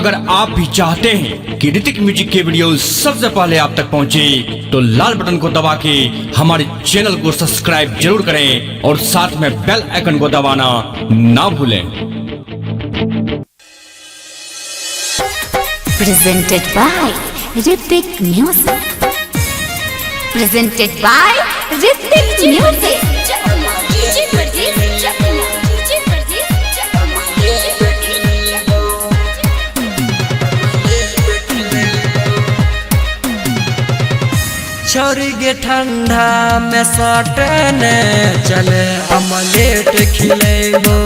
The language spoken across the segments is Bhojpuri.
अगर आप भी चाहते हैं कि ऋतिक म्यूजिक के वीडियो सबसे पहले आप तक पहुंचे, तो लाल बटन को दबा के हमारे चैनल को सब्सक्राइब जरूर करें और साथ में बेल आइकन को दबाना ना भूलें। Presented by Hrithik Music. Presented by Hrithik Music. छौरी गे ठंडा में सटने चले अमलेट खिलेबो।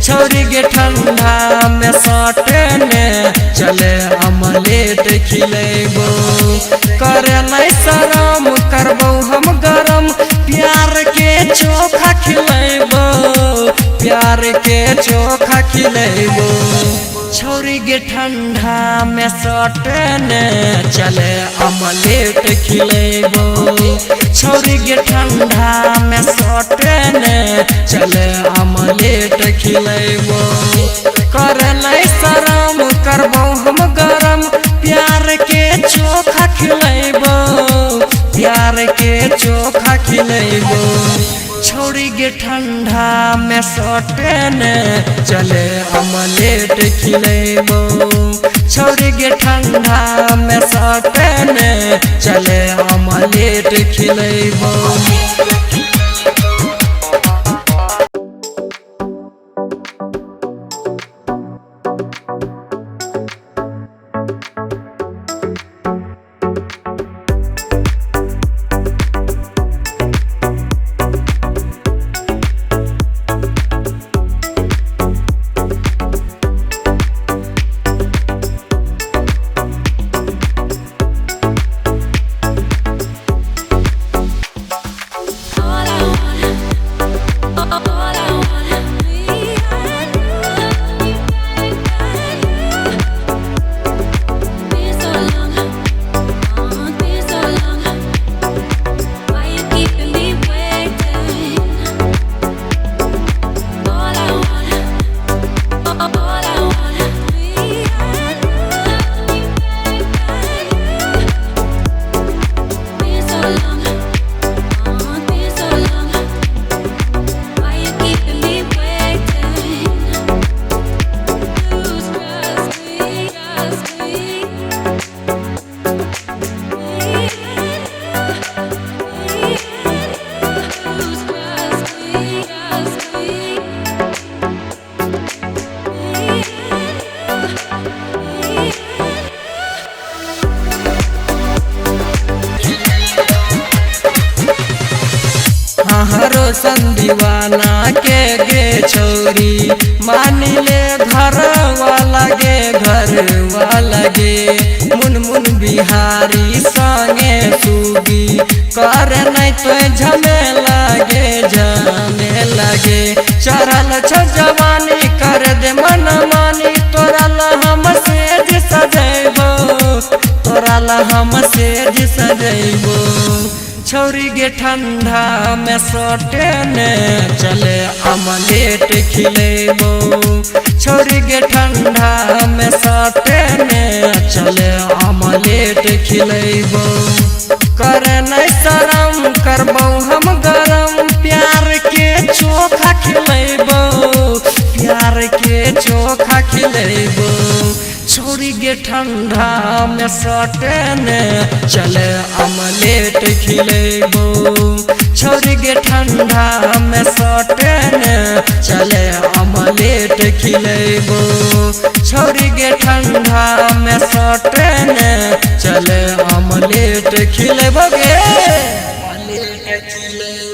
छौरी गे ठंडा में सटने चले अमलेट खिलेबो। करे नहीं शरम करबो हम गरम, प्यार के चोखा खिलेबो, प्यार के चोखा खिलेबो। छौरी गे ठंडा में सटने चले अमलेट खिलेबो। छौरी गे ठंडा में सटने चले अमलेट खिलेबो। करे नहीं शरम करबो हम गरम, प्यार के चोखा खिलेबो, प्यार के चोखा खिलेबो। छौरी गे ठंडा में सटने चले अमलेट खिलेबो। छौरी गे ठंडा में सटने चले अमलेट खिलेबो। हरो संदीवाना के गे छौरी मान ले घर वाला गे, घर वाला गे। मुनमुन बिहारी संगे सूगी कर नहीं तो झमेला गे, झमेला गे। चढ़ल छ जवानी कर दे मन मानी, तोरा ला हम सेज सजैबो, तोरा ला हम सेज सजैबो। छौरी गे ठंडा में सटने चले अमलेट खिलेबो। छौरी गे ठंडा में सटने चले अमलेट खिलेबो। करे नहीं शरम करबो हम गरम, प्यार के चोखा खिलेबो, प्यार के चोखा खिलेबो। छौरी गे ठंडा में सटने चले अमलेट खिलेबो। छौरी गे ठंडा में सटने चले अमलेट खिलेबो। छौरी गे ठंडा में सटने चले अमलेट खिलेबो गे, अमलेट खिलेबो।